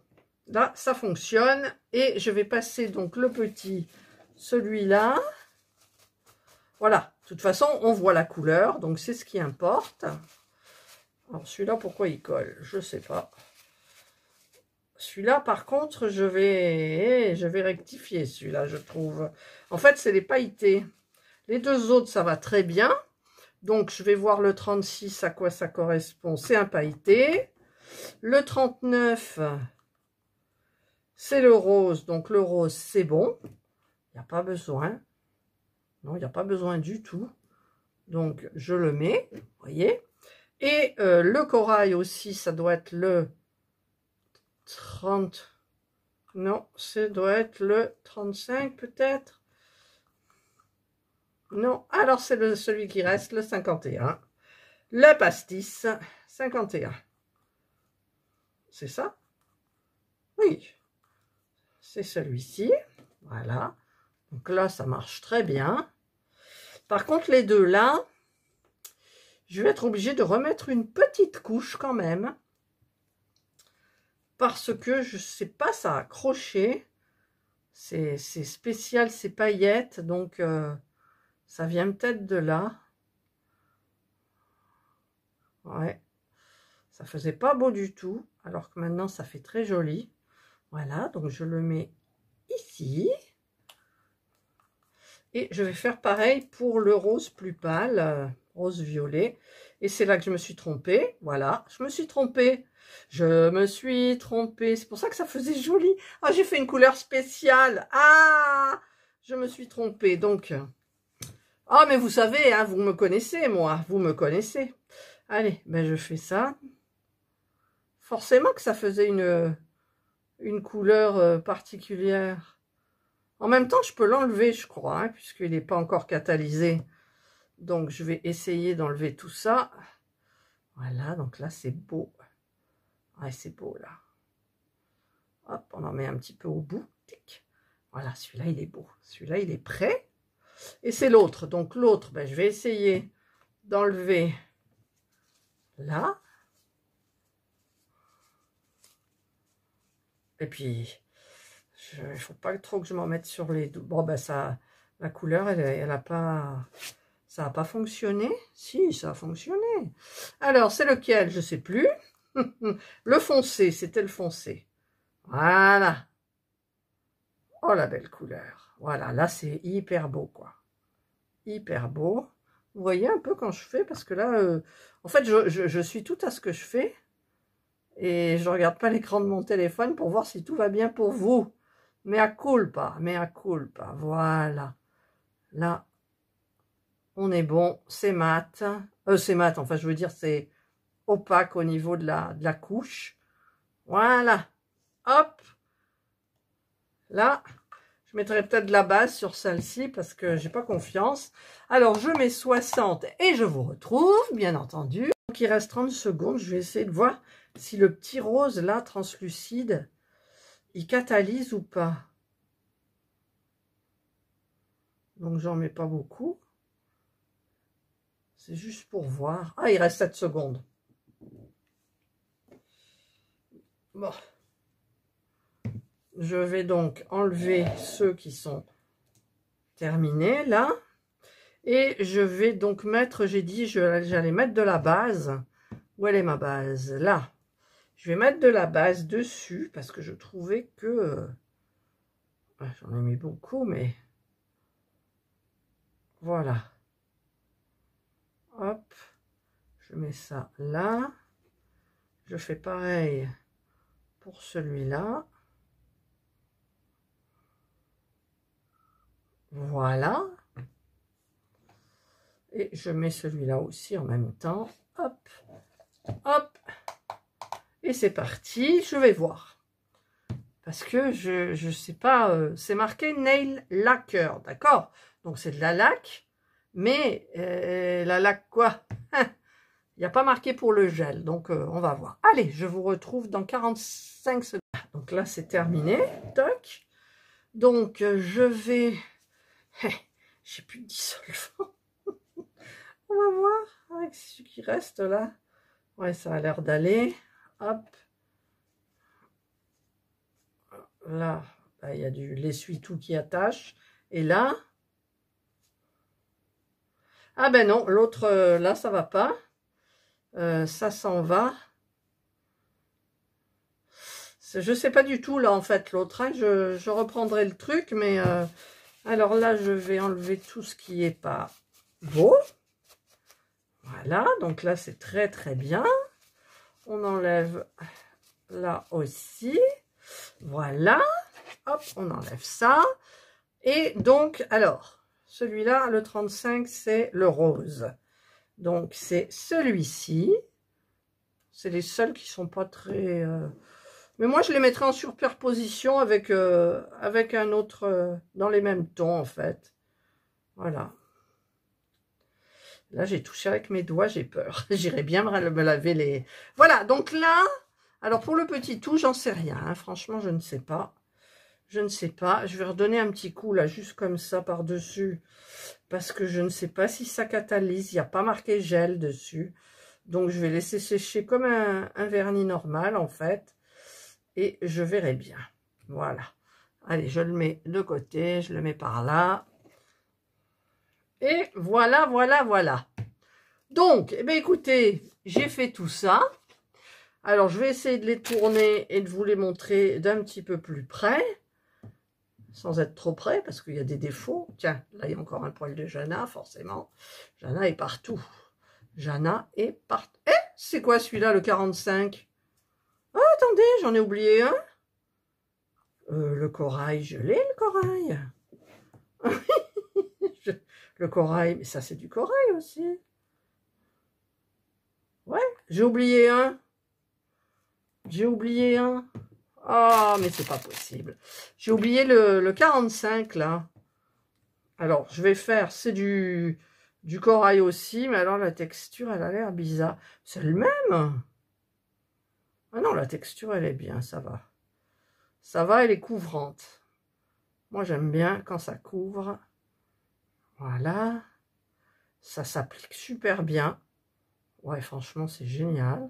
là, ça fonctionne. Et je vais passer donc le petit, celui-là. Voilà. De toute façon, on voit la couleur. Donc, c'est ce qui importe. Alors, celui-là, pourquoi il colle? Je ne sais pas. Celui-là, par contre, je vais rectifier celui-là, je trouve. En fait, c'est les pailletés. Les deux autres, ça va très bien. Donc, je vais voir le 36, à quoi ça correspond. C'est un pailleté. Le 39, c'est le rose. Donc, le rose, c'est bon. Il n'y a pas besoin. Non, il n'y a pas besoin du tout. Donc, je le mets, vous voyez. Et le corail aussi, ça doit être le 30. Non, ça doit être le 35 peut-être. Non, alors c'est celui qui reste, le 51. Le pastis, 51. C'est ça? Oui. C'est celui-ci. Voilà. Donc là, ça marche très bien. Par contre, les deux là, je vais être obligée de remettre une petite couche quand même. Parce que, je sais pas, ça a accroché. C'est spécial, ces paillettes. Donc, ça vient peut-être de là. Ouais. Ça faisait pas beau du tout. Alors que maintenant, ça fait très joli. Voilà, donc je le mets ici. Et je vais faire pareil pour le rose plus pâle, rose violet. Et c'est là que je me suis trompée. Voilà, je me suis trompée. Je me suis trompée. C'est pour ça que ça faisait joli. Ah, j'ai fait une couleur spéciale. Ah, je me suis trompée. Donc, ah, mais vous savez, hein, vous me connaissez, moi. Vous me connaissez. Allez, ben je fais ça. Forcément que ça faisait une couleur particulière. En même temps, je peux l'enlever, je crois, hein, puisqu'il n'est pas encore catalysé. Donc, je vais essayer d'enlever tout ça. Voilà, donc là, c'est beau. Ouais, c'est beau, là. Hop, on en met un petit peu au bout. Tic. Voilà, celui-là, il est beau. Celui-là, il est prêt. Et c'est l'autre. Donc, l'autre, ben, je vais essayer d'enlever là. Et puis, il ne faut pas trop que je m'en mette sur les deux. Bon, ben, ça, la couleur, elle a pas... Ça n'a pas fonctionné? Si, ça a fonctionné. Alors, c'est lequel? Je ne sais plus. Le foncé, c'était le foncé. Voilà. Oh, la belle couleur. Voilà, là, c'est hyper beau, quoi. Hyper beau. Vous voyez un peu quand je fais, parce que là, en fait, je suis tout à ce que je fais. Et je ne regarde pas l'écran de mon téléphone pour voir si tout va bien pour vous. Mea culpa, mea culpa. Voilà. Là, on est bon. C'est mat. C'est mat, enfin, je veux dire, c'est opaque au niveau de la couche. Voilà. Hop. Là, je mettrai peut-être de la base sur celle-ci parce que j'ai pas confiance. Alors, je mets 60 et je vous retrouve, bien entendu. Donc, il reste 30 secondes. Je vais essayer de voir si le petit rose, là, translucide, il catalyse ou pas. Donc, j'en mets pas beaucoup. C'est juste pour voir. Ah, il reste 7 secondes. Bon. Je vais donc enlever ceux qui sont terminés, là. Et je vais donc mettre, j'ai dit, j'allais mettre de la base. Où elle est ma base? Là. Je vais mettre de la base dessus parce que je trouvais que... j'en ai mis beaucoup, mais... Voilà. Hop. Je mets ça là. Je fais pareil pour celui-là. Voilà. Et je mets celui-là aussi en même temps. Hop. Hop. Et c'est parti. Je vais voir. Parce que je sais pas, c'est marqué nail lacquer, d'accord? Donc c'est de la laque, mais la laque quoi? Il n'y a pas marqué pour le gel, donc on va voir. Allez, je vous retrouve dans 45 secondes. Donc là c'est terminé, toc. Donc je vais... J'ai plus de dissolvant. On va voir avec ce qui reste là. Ouais, ça a l'air d'aller. Hop. Là, il y a du l'essuie-tout qui attache. Et là, ah ben non, l'autre, là, ça va pas. Ça s'en va. Je sais pas du tout, là, en fait, l'autre. Hein, je reprendrai le truc, mais... alors là, je vais enlever tout ce qui est pas beau. Voilà, donc là, c'est très, très bien. On enlève là aussi. Voilà. Hop, on enlève ça. Et donc, alors, celui-là, le 35, c'est le rose. Donc, c'est celui-ci. C'est les seuls qui sont pas très... Mais moi, je les mettrai en superposition avec, avec un autre, dans les mêmes tons, en fait. Voilà. Là, j'ai touché avec mes doigts, j'ai peur. J'irai bien me laver les... Voilà, donc là, alors pour le petit tout, j'en sais rien. Hein. Franchement, je ne sais pas. Je ne sais pas. Je vais redonner un petit coup, là, juste comme ça, par-dessus. Parce que je ne sais pas si ça catalyse. Il n'y a pas marqué gel dessus. Donc, je vais laisser sécher comme un vernis normal, en fait. Et je verrai bien. Voilà. Allez, je le mets de côté. Je le mets par là. Et voilà, voilà, voilà. Donc, eh bien, écoutez, j'ai fait tout ça. Alors, je vais essayer de les tourner et de vous les montrer d'un petit peu plus près. Sans être trop près, parce qu'il y a des défauts. Tiens, là, il y a encore un poil de Jana, forcément. Jana est partout. Jana est partout. Eh, c'est quoi celui-là, le 45? Oh, attendez, j'en ai oublié un. Le corail, je l'ai, le corail. Le corail, mais ça, c'est du corail aussi. Ouais, j'ai oublié un. J'ai oublié un. Ah, mais c'est pas possible. J'ai oublié le 45, là. Alors, je vais faire, c'est du corail aussi, mais alors la texture, elle a l'air bizarre. C'est le même. Ah non, la texture, elle est bien, ça va. Ça va, elle est couvrante. Moi, j'aime bien quand ça couvre. Voilà. Ça s'applique super bien. Ouais, franchement, c'est génial.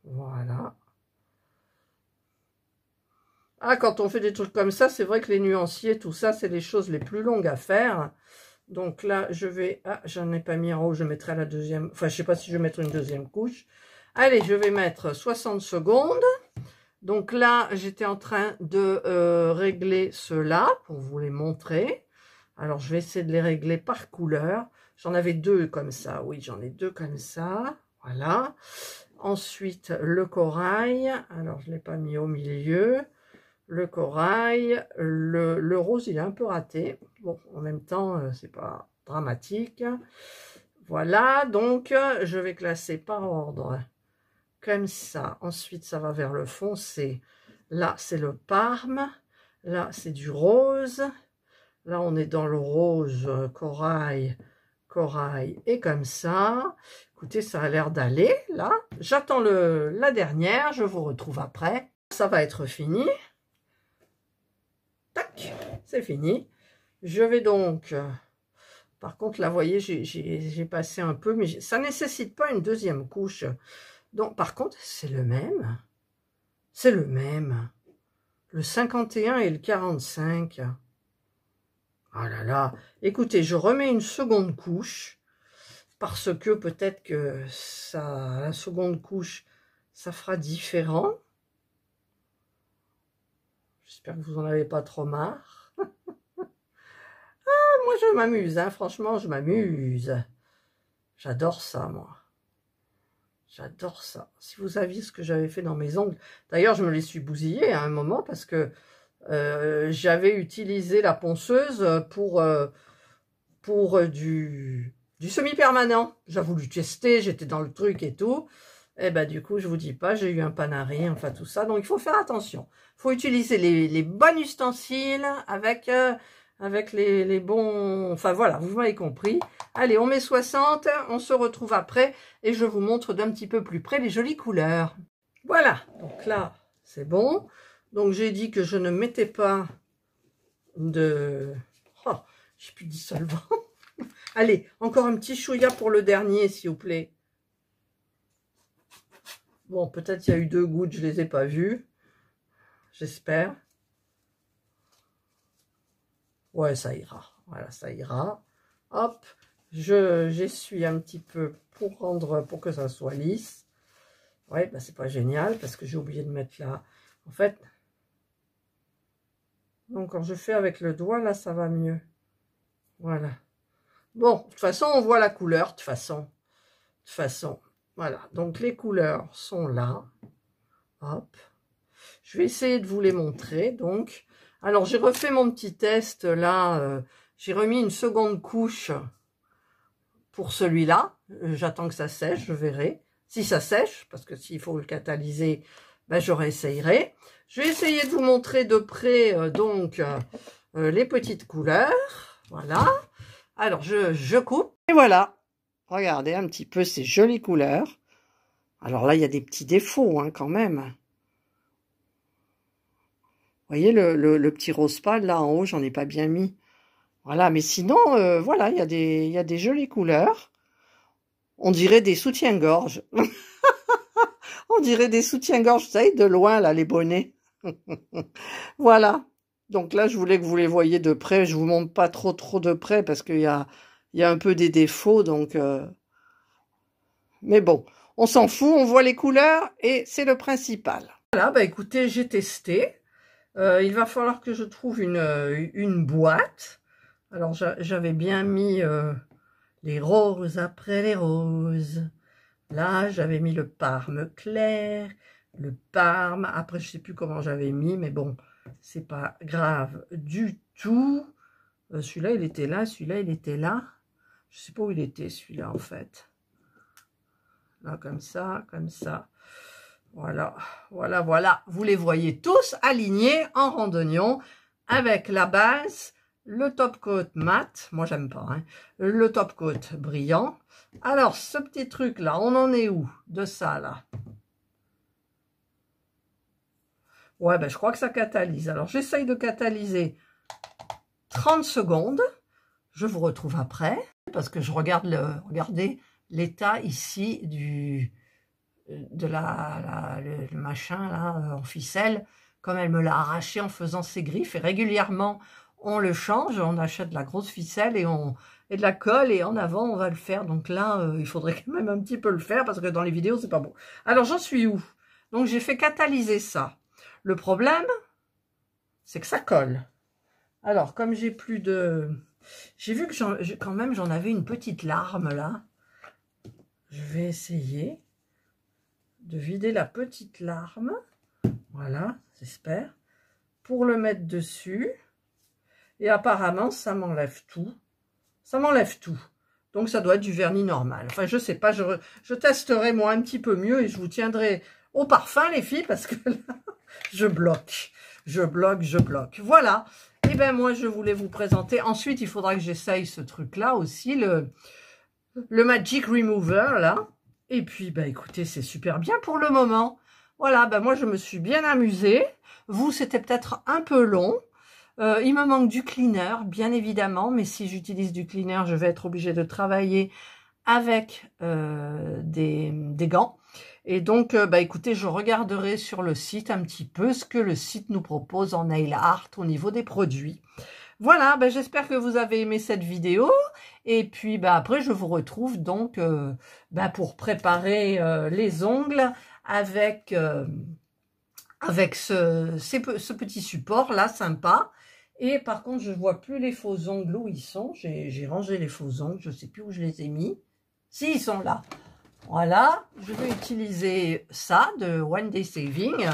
Voilà. Ah, quand on fait des trucs comme ça, c'est vrai que les nuanciers, tout ça, c'est les choses les plus longues à faire. Donc là, je vais... Ah, j'en ai pas mis en haut, je mettrai la deuxième... Enfin, je sais pas si je vais mettre une deuxième couche. Allez, je vais mettre 60 secondes. Donc là, j'étais en train de régler ceux-là pour vous les montrer. Alors, je vais essayer de les régler par couleur. J'en avais deux comme ça. Oui, j'en ai deux comme ça. Voilà. Ensuite, le corail. Alors, je ne l'ai pas mis au milieu. Le corail. Le rose, il est un peu raté. Bon, en même temps, c'est pas dramatique. Voilà. Donc, je vais classer par ordre. Comme ça. Ensuite, ça va vers le foncé. Là, c'est le parme. Là, c'est du rose. Là, on est dans le rose, corail, corail. Et comme ça. Écoutez, ça a l'air d'aller, là. J'attends la dernière. Je vous retrouve après. Ça va être fini. c'est fini. Je vais donc... par contre, là, vous voyez, j'ai passé un peu, mais ça ne nécessite pas une deuxième couche. Donc, par contre, c'est le même. C'est le même. Le 51 et le 45. Ah là là. Écoutez, je remets une seconde couche. Parce que peut-être que ça, la seconde couche, ça fera différent. J'espère que vous n'en avez pas trop marre. Moi, je m'amuse, hein. Franchement, je m'amuse. J'adore ça, moi. J'adore ça. Si vous saviez ce que j'avais fait dans mes ongles. D'ailleurs, je me les suis bousillés à un moment parce que j'avais utilisé la ponceuse pour du semi-permanent. J'ai voulu tester, j'étais dans le truc et tout. Et ben du coup, je vous dis pas, j'ai eu un panari, enfin tout ça. Donc, il faut faire attention. Il faut utiliser les bons ustensiles avec les bons... Enfin, voilà, vous m'avez compris. Allez, on met 60, on se retrouve après et je vous montre d'un petit peu plus près les jolies couleurs. Voilà, donc là, c'est bon. Donc, j'ai dit que je ne mettais pas de... Oh, j'ai plus de dissolvant. Allez, encore un petit chouïa pour le dernier, s'il vous plaît. Bon, peut-être il y a eu 2 gouttes, je les ai pas vues. J'espère. Ouais, ça ira. Voilà, ça ira. Hop, j'essuie un petit peu pour que ça soit lisse. Ouais, bah c'est pas génial parce que j'ai oublié de mettre là. En fait, donc quand je fais avec le doigt, là, ça va mieux. Voilà. Bon, de toute façon, on voit la couleur, de toute façon. Voilà. Donc, les couleurs sont là. Hop. Je vais essayer de vous les montrer, donc. Alors, j'ai refait mon petit test, là. J'ai remis une seconde couche pour celui-là. J'attends que ça sèche, je verrai. Si ça sèche, parce que s'il faut le catalyser, ben, je réessayerai. Je vais essayer de vous montrer de près, donc, les petites couleurs. Voilà. Alors, je coupe. Et voilà. Regardez un petit peu ces jolies couleurs. Alors là, il y a des petits défauts, hein, quand même. Vous voyez, le petit rose pâle, là, en haut, j'en ai pas bien mis. Voilà, mais sinon, voilà, il y a des jolies couleurs. On dirait des soutiens-gorge. On dirait des soutiens-gorge, vous savez, de loin, là, les bonnets. Voilà. Donc là, je voulais que vous les voyiez de près. Je vous montre pas trop de près parce qu'il y a un peu des défauts. Donc, mais bon, on s'en fout. On voit les couleurs et c'est le principal. Voilà, bah écoutez, j'ai testé. Il va falloir que je trouve une boîte. Alors, j'avais bien mis les roses après les roses. Là, j'avais mis le Parme clair, le Parme. Après, je sais plus comment j'avais mis, mais bon, c'est pas grave du tout. Celui-là, il était là. Celui-là, il était là. Je sais pas où il était, celui-là, en fait. Là, comme ça, comme ça. Voilà, voilà, voilà. Vous les voyez tous alignés en rondognon avec la base, le top coat mat. Moi, j'aime pas, hein. Le top coat brillant. Alors, ce petit truc-là, on en est où de ça, là? Ouais, ben, je crois que ça catalyse. Alors, j'essaye de catalyser 30 secondes. Je vous retrouve après, parce que je regarde regardez l'état ici de le machin, là, en ficelle, comme elle me l'a arraché en faisant ses griffes. Et régulièrement, on le change, on achète de la grosse ficelle et de la colle, et en avant, on va le faire. Donc là, il faudrait quand même un petit peu le faire, parce que dans les vidéos, c'est pas beau. Alors, j'en suis où? Donc, j'ai fait catalyser ça. Le problème, c'est que ça colle. Alors, comme j'ai plus de... J'ai vu que quand même, j'en avais une petite larme, là. Je vais essayer de vider la petite larme. Voilà, j'espère. Pour le mettre dessus. Et apparemment, ça m'enlève tout. Ça m'enlève tout. Donc, ça doit être du vernis normal. Enfin, je sais pas. Je testerai, moi, un petit peu mieux. Et je vous tiendrai au parfum, les filles. Parce que là, je bloque. Je bloque. Voilà. Et bien, moi, je voulais vous présenter. Ensuite, il faudra que j'essaye ce truc-là aussi. Le Magic Remover, là. Et puis, bah, écoutez, c'est super bien pour le moment. Voilà, bah, moi, je me suis bien amusée. Vous, c'était peut-être un peu long. Il me manque du cleaner, bien évidemment, mais si j'utilise du cleaner, je vais être obligée de travailler avec des gants. Et donc, bah écoutez, je regarderai sur le site un petit peu ce que le site nous propose en nail art au niveau des produits. Voilà, bah, j'espère que vous avez aimé cette vidéo. Et puis bah, après, je vous retrouve donc bah, pour préparer les ongles avec, ce petit support là, sympa. Et par contre, je ne vois plus les faux ongles où ils sont. J'ai rangé les faux ongles, je ne sais plus où je les ai mis. Si, ils sont là. Voilà, je vais utiliser ça de One Day Saving.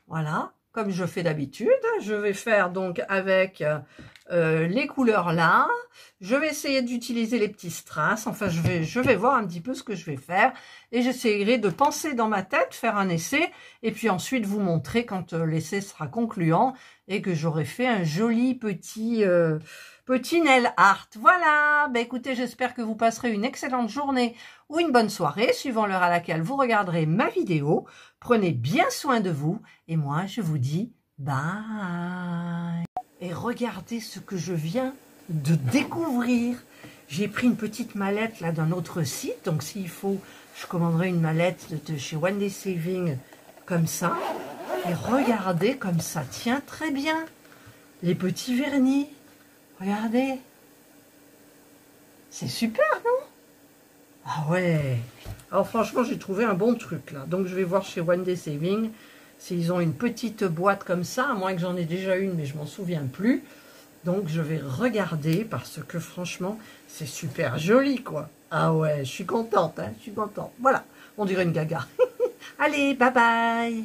Voilà, comme je fais d'habitude. Je vais faire donc avec les couleurs là. Je vais essayer d'utiliser les petits strass. Enfin, je vais voir un petit peu ce que je vais faire. Et j'essaierai de penser dans ma tête, faire un essai. Et puis ensuite vous montrer quand l'essai sera concluant. Et que j'aurai fait un joli petit nail art. Voilà, bah, écoutez, j'espère que vous passerez une excellente journée ou une bonne soirée, suivant l'heure à laquelle vous regarderez ma vidéo. Prenez bien soin de vous. Et moi, je vous dis bye. Et regardez ce que je viens de découvrir. J'ai pris une petite mallette là d'un autre site. Donc s'il faut, je commanderai une mallette de chez One Day Saving comme ça. Et regardez comme ça tient très bien. Les petits vernis. Regardez. C'est super, non? Ah ouais. Alors franchement, j'ai trouvé un bon truc là. Donc je vais voir chez One Day Saving s'ils ont une petite boîte comme ça, à moins que j'en ai déjà une, mais je m'en souviens plus. Donc je vais regarder parce que franchement, c'est super joli quoi. Ah ouais, je suis contente, hein, je suis contente. Voilà, on dirait une gaga. Allez, bye bye.